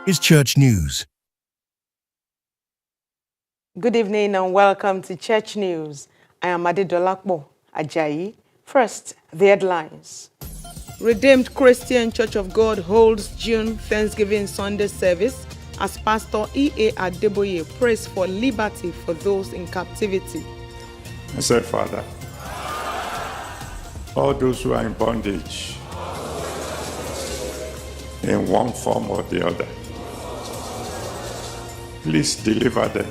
is Church News. Good evening and welcome to Church News. I am Adedolakbo Ajayi. First, the headlines. Redeemed Christian Church of God holds June Thanksgiving Sunday service as Pastor E.A. Adeboye prays for liberty for those in captivity. I said, Father, all those who are in bondage in one form or the other, please deliver them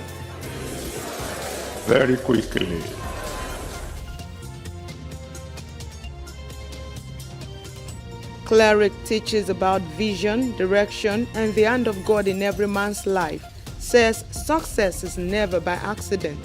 very quickly. Cleric teaches about vision, direction, and the hand of God in every man's life. Says success is never by accident.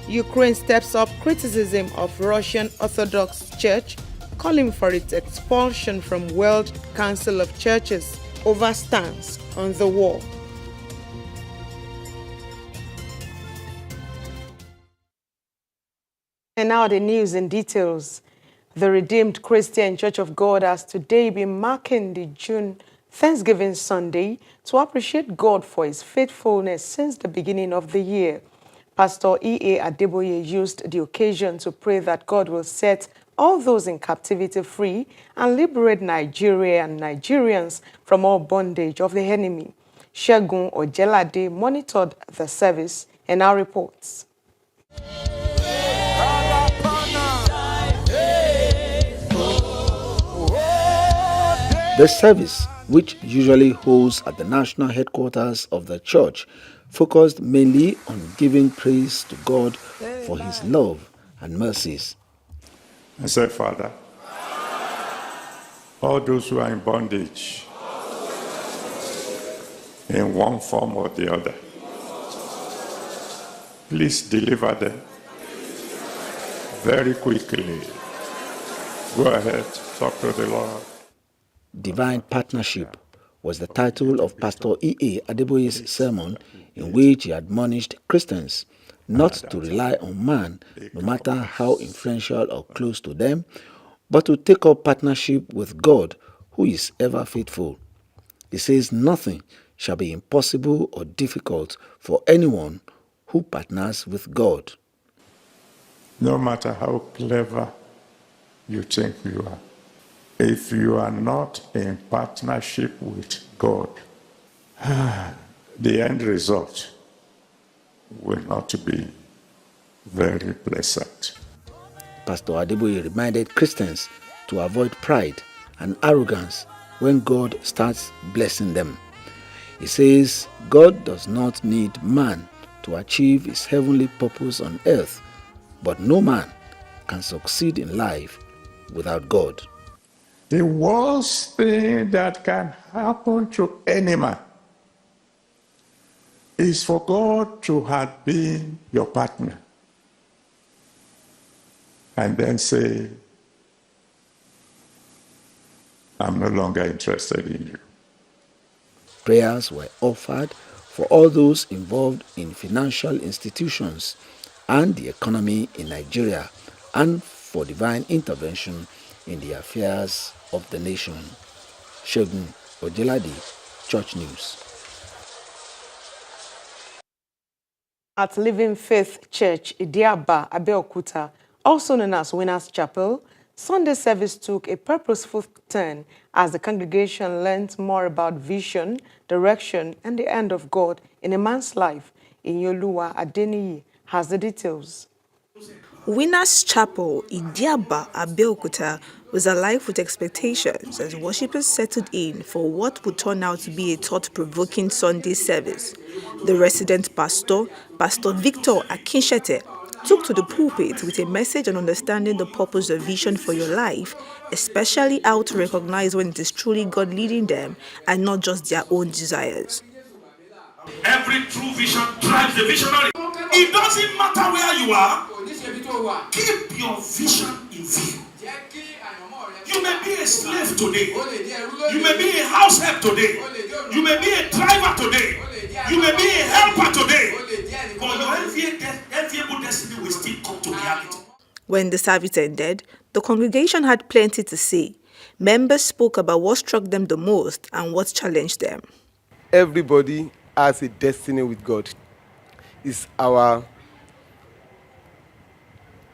Ukraine steps up criticism of Russian Orthodox Church, calling for its expulsion from World Council of Churches over stance on the war. And now the news in details. The Redeemed Christian Church of God has today been marking the June Thanksgiving Sunday to appreciate God for his faithfulness since the beginning of the year. Pastor E.A. Adeboye used the occasion to pray that God will set all those in captivity free and liberate Nigeria and Nigerians from all bondage of the enemy. Segun Ojelade monitored the service and now reports. The service, which usually holds at the national headquarters of the church, focused mainly on giving praise to God for his love and mercies. I said, Father, all those who are in bondage in one form or the other, please deliver them very quickly. Go ahead, talk to the Lord. Divine Partnership was the title of Pastor E.A. Adeboye's sermon, in which he admonished Christians not to rely on man, no matter how influential or close to them, but to take up partnership with God, who is ever faithful. He says nothing shall be impossible or difficult for anyone who partners with God. No matter how clever you think you are, if you are not in partnership with God, the end result will not be very pleasant. Pastor Adeboye reminded Christians to avoid pride and arrogance when God starts blessing them. He says God does not need man to achieve his heavenly purpose on earth, but no man can succeed in life without God. The worst thing that can happen to any man is for God to have been your partner and then say, I'm no longer interested in you. Prayers were offered for all those involved in financial institutions and the economy in Nigeria, and for divine intervention in the affairs of the nation. Segun Ojelade, Church News. At Living Faith Church, Idiaba, Abeokuta, also known as Winners Chapel, Sunday service took a purposeful turn as the congregation learned more about vision, direction, and the hand of God in a man's life. Inyoluwa Adeniyi has the details. Winners Chapel, Idiaba, Abeokuta was alive with expectations as worshippers settled in for what would turn out to be a thought-provoking Sunday service. The resident pastor, Pastor Victor Akinshete, took to the pulpit with a message on understanding the purpose of vision for your life, especially how to recognize when it is truly God leading them and not just their own desires. Every true vision drives the visionary. It doesn't matter where you are. Keep your vision in view. You may be a slave today. You may be a house help today. You may be a driver today. You may be a helper today. But your enviable destiny will still come to reality. When the service ended, the congregation had plenty to say. Members spoke about what struck them the most and what challenged them. Everybody has a destiny with God. It's our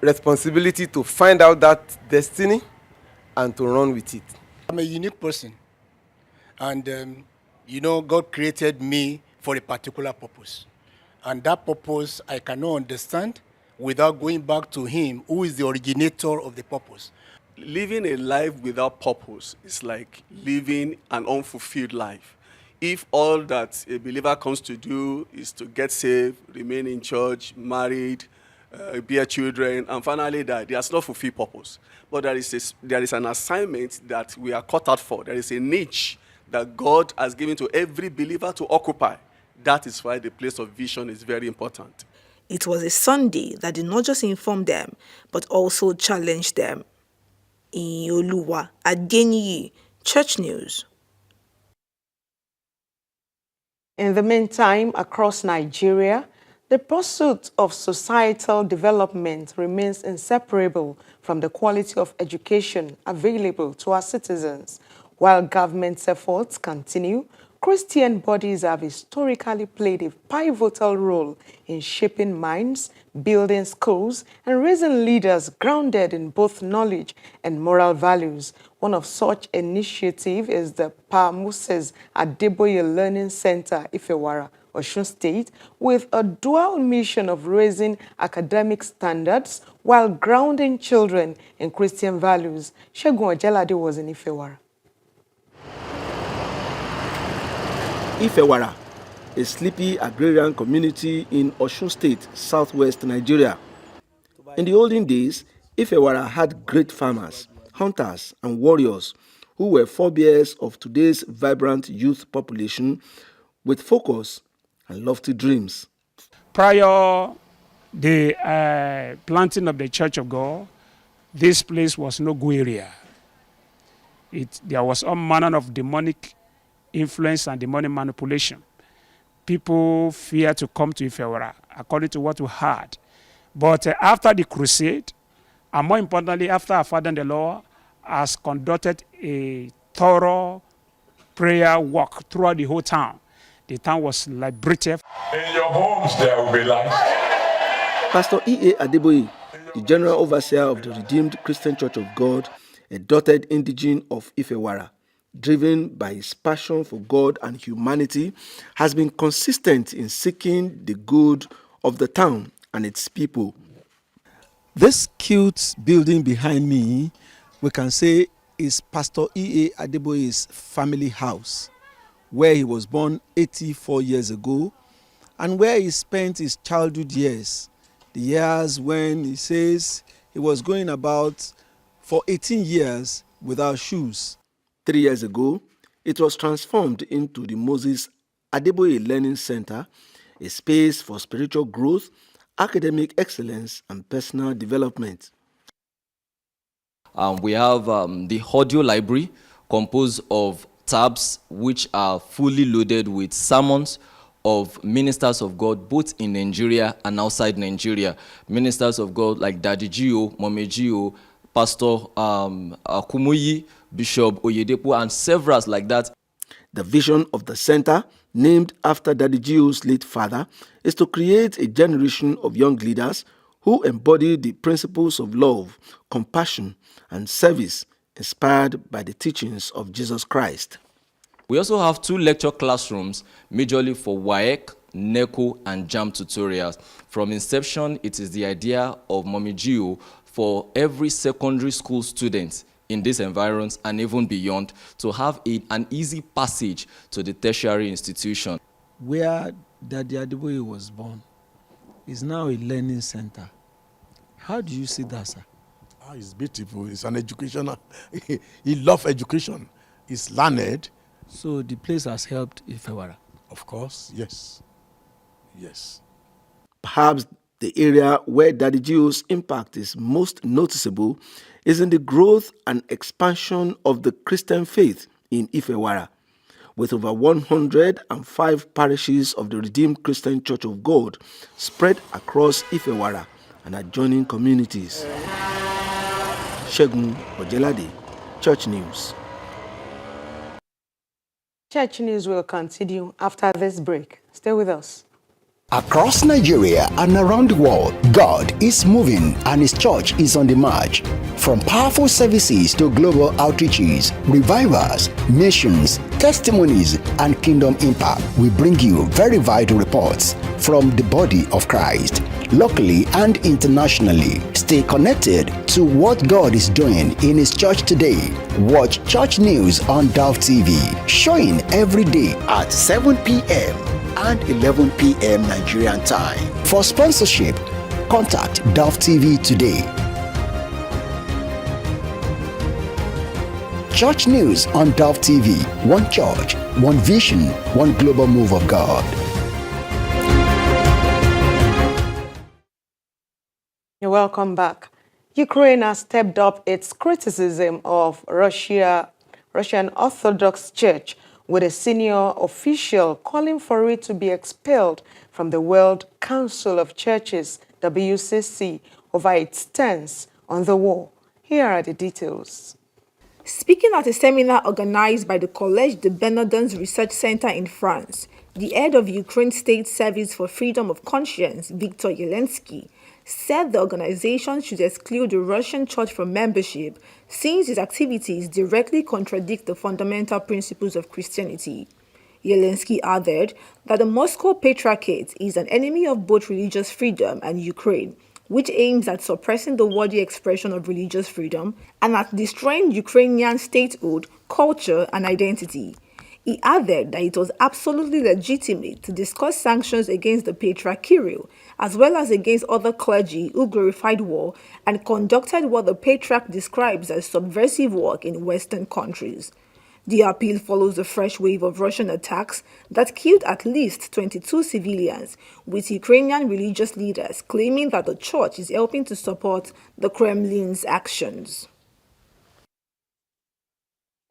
responsibility to find out that destiny and to run with it. I'm a unique person, and God created me for a particular purpose, and that purpose I cannot understand without going back to Him, who is the originator of the purpose. Living a life without purpose is like living an unfulfilled life. If all that a believer comes to do is to get saved, remain in church, married, bear children, and finally die, there's no fulfilled purpose. But there is an assignment that we are called out for. There is a niche that God has given to every believer to occupy. That is why the place of vision is very important. It was a Sunday that did not just inform them, but also challenged them. Iyoluwa Adeniyi, Church News. In the meantime, across Nigeria, the pursuit of societal development remains inseparable from the quality of education available to our citizens. While government's efforts continue, Christian bodies have historically played a pivotal role in shaping minds, building schools, and raising leaders grounded in both knowledge and moral values. One of such initiatives is the Pa Moses Adeboye Learning Center, Ifewara, Osun State, with a dual mission of raising academic standards while grounding children in Christian values. Shegun Ojelade was in Ifewara. Ifewara, a sleepy agrarian community in Osun State, southwest Nigeria. In the olden days, Ifewara had great farmers, hunters, and warriors who were forebears of today's vibrant youth population with focus and lofty dreams. Prior the planting of the Church of God, this place was no good area. There was all manner of demonic influence and demonic manipulation. People fear to come to Ifewara, according to what we heard. But after the crusade, and more importantly, after our Father in the Lord has conducted a thorough prayer walk throughout the whole town, the town was liberated. In your homes there will be light. Pastor E.A. Adeboye, the general overseer of the Redeemed Christian Church of God, a dotted indigene of Ifewara, driven by his passion for God and humanity, has been consistent in seeking the good of the town and its people. This cute building behind me, we can say, is Pastor E.A. Adeboye's family house, where he was born 84 years ago and where he spent his childhood years, the years when he says he was going about for 18 years without shoes. 3 years ago, it was transformed into the Moses Adeboye Learning Center, a space for spiritual growth, academic excellence, and personal development. We have the audio library composed of tabs which are fully loaded with sermons of ministers of God, both in Nigeria and outside Nigeria. Ministers of God like Daddy Gio, Mome Gio, Pastor Kumuyi, Bishop Oyedepo, and several like that. The vision of the center, named after Daddy Gio's late father, is to create a generation of young leaders who embody the principles of love, compassion, and service inspired by the teachings of Jesus Christ. We also have 2 lecture classrooms, majorly for WAEC, NECO, and JAM tutorials. From inception, it is the idea of Mommy Gio for every secondary school student in this environment and even beyond to have an easy passage to the tertiary institution. Where Daddy Adeboye was born is now a learning center. How do you see that, sir? It's beautiful. It's an educational. He loves education. He's learned. So the place has helped Ifewara? Of course, yes. Yes. Perhaps the area where Daddy Gio's impact is most noticeable is in the growth and expansion of the Christian faith in Ifewara. With over 105 parishes of the Redeemed Christian Church of God spread across Ifewara and adjoining communities. Shegun Ojelade, church news. Church news will continue after this break. Stay with us. Across Nigeria and around the world, God is moving and His church is on the march. From powerful services to global outreaches, revivals, missions, testimonies, and kingdom impact, we bring you very vital reports from the body of Christ, locally and internationally. Stay connected to what God is doing in His church today. Watch Church News on DOVETV, showing every day at 7 p.m. and 11 p.m. Nigerian time. For sponsorship, contact DOVETV today. Church News on DOVETV. One church, one vision, one global move of God. You're welcome back. Ukraine has stepped up its criticism of Russian Orthodox Church, with a senior official calling for it to be expelled from the World Council of Churches, WCC, over its stance on the war. Here are the details. Speaking at a seminar organized by the Collège de Bernardins Research Center in France, the head of Ukraine State Service for Freedom of Conscience, Viktor Yelensky, said the organization should exclude the Russian church from membership since its activities directly contradict the fundamental principles of Christianity. Yelensky added that the Moscow Patriarchate is an enemy of both religious freedom and Ukraine, which aims at suppressing the worthy expression of religious freedom and at destroying Ukrainian statehood, culture, and identity. He added that it was absolutely legitimate to discuss sanctions against the Patriarch Kirill, as well as against other clergy who glorified war and conducted what the Patriarch describes as subversive work in Western countries. The appeal follows a fresh wave of Russian attacks that killed at least 22 civilians, with Ukrainian religious leaders claiming that the church is helping to support the Kremlin's actions.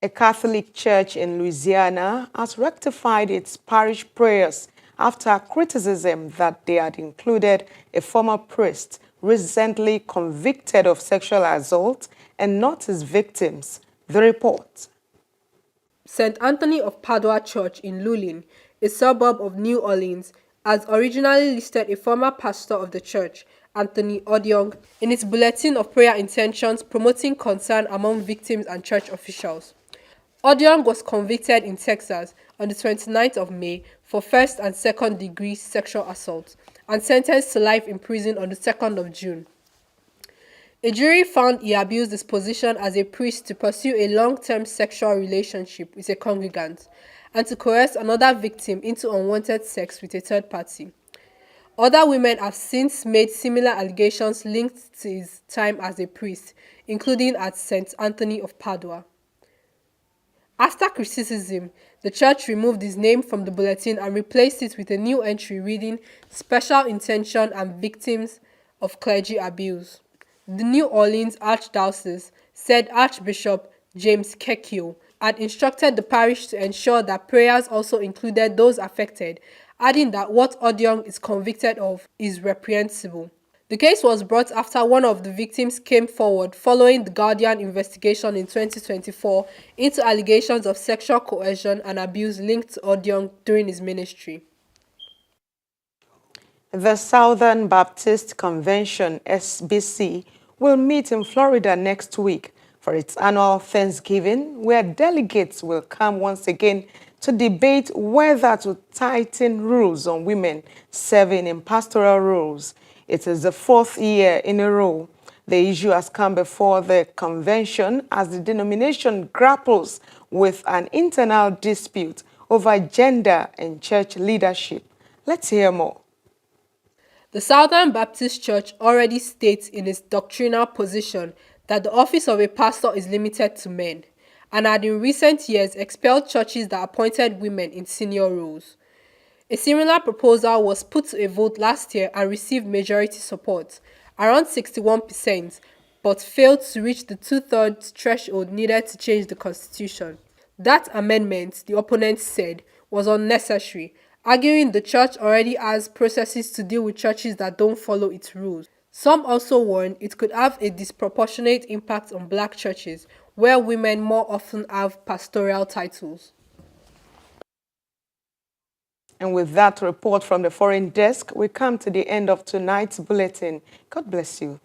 A Catholic church in Louisiana has rectified its parish prayers after criticism that they had included a former priest recently convicted of sexual assault and not his victims. The report. St. Anthony of Padua Church in Luling, a suburb of New Orleans, has originally listed a former pastor of the church, Anthony Odiong, in its bulletin of prayer intentions promoting concern among victims and church officials. Odiong was convicted in Texas on the 29th of May for first and second degree sexual assault and sentenced to life in prison on the 2nd of June. A jury found he abused his position as a priest to pursue a long-term sexual relationship with a congregant and to coerce another victim into unwanted sex with a third party. Other women have since made similar allegations linked to his time as a priest, including at St. Anthony of Padua. After criticism, the church removed his name from the bulletin and replaced it with a new entry reading Special Intention and Victims of Clergy Abuse. The New Orleans Archdiocese said Archbishop James Kekio had instructed the parish to ensure that prayers also included those affected, adding that what Odiong is convicted of is reprehensible. The case was brought after one of the victims came forward following the Guardian investigation in 2024 into allegations of sexual coercion and abuse linked to Odiong during his ministry. The Southern Baptist Convention, SBC, will meet in Florida next week for its annual Thanksgiving, where delegates will come once again to debate whether to tighten rules on women serving in pastoral roles. It is the 4th year in a row the issue has come before the convention as the denomination grapples with an internal dispute over gender and church leadership. Let's hear more. The Southern Baptist Church already states in its doctrinal position that the office of a pastor is limited to men, and had in recent years expelled churches that appointed women in senior roles. A similar proposal was put to a vote last year and received majority support, around 61%, but failed to reach the two-thirds threshold needed to change the constitution. That amendment, the opponents said, was unnecessary, arguing the church already has processes to deal with churches that don't follow its rules. Some also warned it could have a disproportionate impact on black churches, where women more often have pastoral titles. And with that report from the foreign desk, we come to the end of tonight's bulletin. God bless you.